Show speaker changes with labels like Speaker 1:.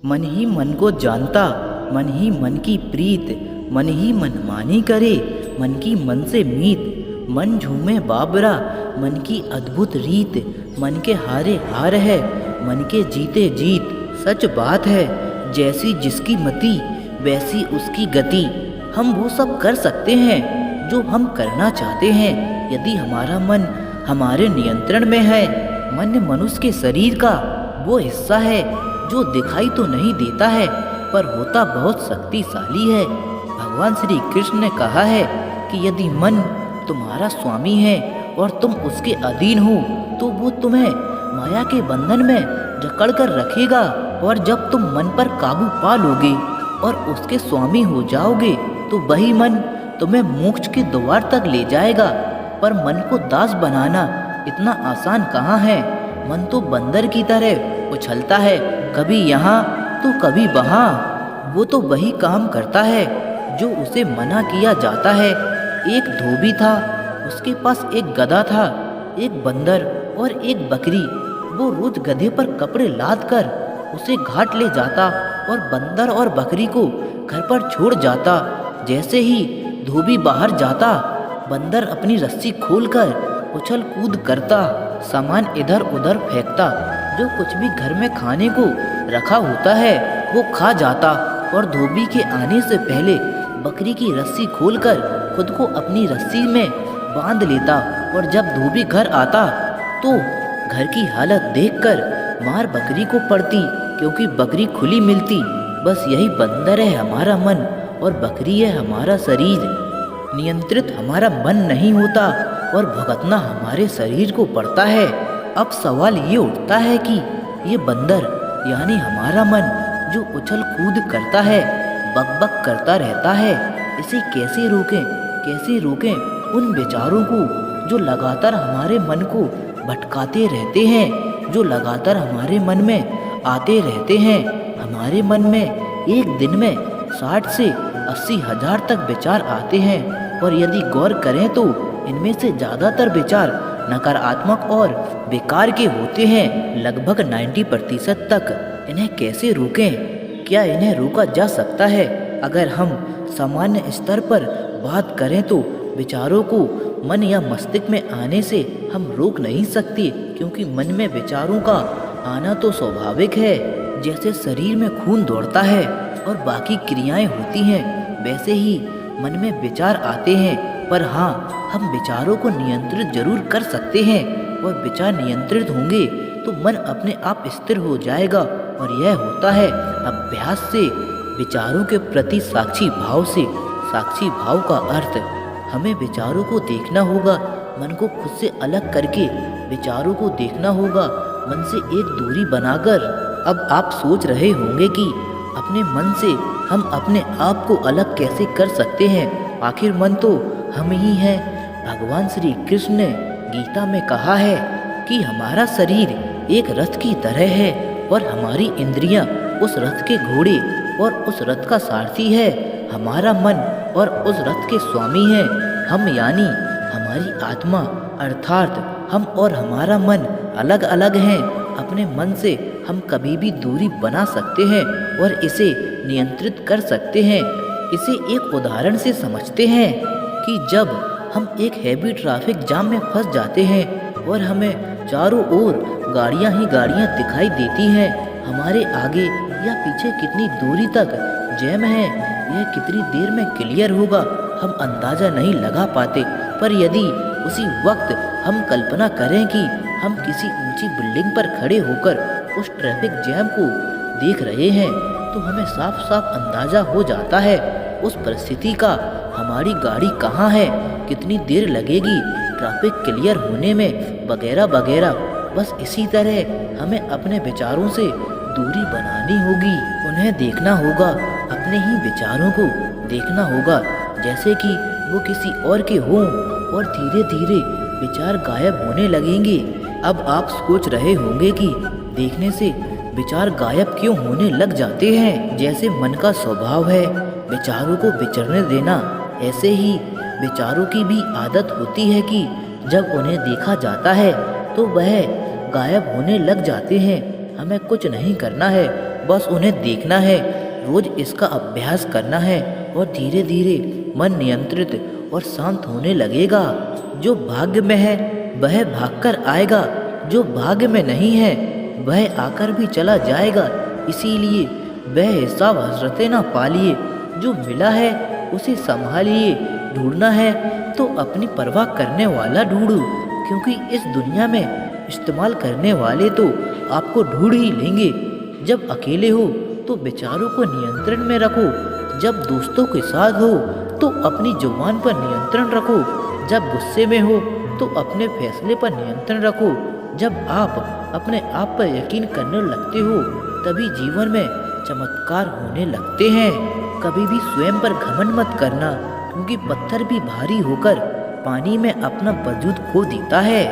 Speaker 1: मन ही मन को जानता, मन ही मन की प्रीत, मन ही मनमानी करे, मन की मन से मीत। मन झूमे बाबरा, मन की अद्भुत रीत, मन के हारे हार है, मन के जीते जीत। सच बात है, जैसी जिसकी मति वैसी उसकी गति। हम वो सब कर सकते हैं जो हम करना चाहते हैं, यदि हमारा मन हमारे नियंत्रण में है। मन मनुष्य के शरीर का वो हिस्सा है जो दिखाई तो नहीं देता है, पर होता बहुत शक्तिशाली है। भगवान श्री कृष्ण ने कहा है कि यदि मन तुम्हारा स्वामी है और तुम उसके अधीन हो, तो वो तुम्हें माया के बंधन में जकड़ कर रखेगा। और जब तुम मन पर काबू पा लोगे और उसके स्वामी हो जाओगे, तो वही मन तुम्हें मोक्ष के द्वार तक ले जाएगा। पर मन को दास बनाना इतना आसान कहाँ है। मन तो बंदर की तरह उछलता है, कभी यहाँ तो कभी वहाँ। वो तो वही काम करता है जो उसे मना किया जाता है। एक धोबी था, उसके पास एक गधा था, एक बंदर और एक बकरी। वो रोज गधे पर कपड़े लाद कर उसे घाट ले जाता और बंदर और बकरी को घर पर छोड़ जाता। जैसे ही धोबी बाहर जाता, बंदर अपनी रस्सी खोलकर उछल कूद करता, सामान इधर उधर फेंकता। जो कुछ भी घर में खाने को रखा होता है वो खा जाता, और धोबी के आने से पहले बकरी की रस्सी खोलकर खुद को अपनी रस्सी में बांध लेता। और जब धोबी घर आता तो घर की हालत देखकर मार बकरी को पड़ती, क्योंकि बकरी खुली मिलती। बस यही बंदर है हमारा मन, और बकरी है हमारा शरीर। नियंत्रित हमारा मन नहीं होता और भुगतना हमारे शरीर को पड़ता है। अब सवाल ये उठता है कि ये बंदर यानी हमारा मन जो उछल कूद करता है, बकबक करता रहता है, इसे कैसे रोकें? कैसे रोकें उन विचारों को जो लगातार हमारे मन को भटकाते रहते हैं, जो लगातार हमारे मन में आते रहते हैं। हमारे मन में एक दिन में 60 से 80 हजार तक विचार आते हैं, और यदि गौर करें तो इनमें से ज़्यादातर विचार नकारात्मक और बेकार के होते हैं, लगभग 90% तक। इन्हें कैसे रोकें? क्या इन्हें रोका जा सकता है? अगर हम सामान्य स्तर पर बात करें तो विचारों को मन या मस्तिष्क में आने से हम रोक नहीं सकते, क्योंकि मन में विचारों का आना तो स्वाभाविक है। जैसे शरीर में खून दौड़ता है और बाकी क्रियाएं होती हैं, वैसे ही मन में विचार आते हैं। पर हाँ, हम विचारों को नियंत्रित जरूर कर सकते हैं, और विचार नियंत्रित होंगे तो मन अपने आप स्थिर हो जाएगा। और यह होता है अभ्यास से, विचारों के प्रति साक्षी भाव से। साक्षी भाव का अर्थ, हमें विचारों को देखना होगा, मन को खुद से अलग करके विचारों को देखना होगा, मन से एक दूरी बनाकर। अब आप सोच रहे होंगे कि अपने मन से हम अपने आप को अलग कैसे कर सकते हैं? आखिर मन तो हम ही हैं। भगवान श्री कृष्ण ने गीता में कहा है कि हमारा शरीर एक रथ की तरह है, और हमारी इंद्रियां उस रथ के घोड़े और उस रथ का सारथी है। हमारा मन और उस रथ के स्वामी हैं हम, यानी हमारी आत्मा, अर्थात हम और हमारा मन अलग अलग हैं। अपने मन से हम कभी भी दूरी बना सकते हैं और इसे नियंत्रित कर सकते हैं। इसे एक उदाहरण से समझते हैं कि जब हम एक हैवी ट्रैफिक जाम में फंस जाते हैं और हमें चारों ओर गाड़ियां ही गाड़ियां दिखाई देती हैं, हमारे आगे या पीछे कितनी दूरी तक जैम है, यह कितनी देर में क्लियर होगा, हम अंदाज़ा नहीं लगा पाते। पर यदि उसी वक्त हम कल्पना करें कि हम किसी ऊंची बिल्डिंग पर खड़े होकर उस ट्रैफिक जैम को देख रहे हैं, तो हमें साफ साफ अंदाज़ा हो जाता है उस परिस्थिति का। हमारी गाड़ी कहाँ है, कितनी देर लगेगी ट्रैफिक क्लियर होने में, वगैरह वगैरह। बस इसी तरह हमें अपने विचारों से दूरी बनानी होगी, उन्हें देखना होगा, अपने ही विचारों को देखना होगा जैसे कि वो किसी और के हों, और धीरे धीरे विचार गायब होने लगेंगे। अब आप सोच रहे होंगे कि देखने से विचार गायब क्यों होने लग जाते हैं? जैसे मन का स्वभाव है विचारों को विचरने देना, ऐसे ही विचारों की भी आदत होती है कि जब उन्हें देखा जाता है तो वह गायब होने लग जाते हैं। हमें कुछ नहीं करना है, बस उन्हें देखना है। रोज इसका अभ्यास करना है और धीरे धीरे मन नियंत्रित और शांत होने लगेगा। जो भाग्य में है वह भागकर आएगा, जो भाग्य में नहीं है वह आकर भी चला जाएगा। इसीलिए वह हिसाब हसरतें ना पालिए, जो मिला है उसे संभालिए। ढूंढना है तो अपनी परवाह करने वाला ढूंढो, क्योंकि इस दुनिया में इस्तेमाल करने वाले तो आपको ढूंढ ही लेंगे। जब अकेले हो तो विचारों को नियंत्रण में रखो, जब दोस्तों के साथ हो तो अपनी जुबान पर नियंत्रण रखो, जब गुस्से में हो तो अपने फैसले पर नियंत्रण रखो। जब आप अपने आप पर यकीन करने लगते हो तभी जीवन में चमत्कार होने लगते हैं। कभी भी स्वयं पर घमंड मत करना, क्योंकि पत्थर भी भारी होकर पानी में अपना वजूद खो देता है।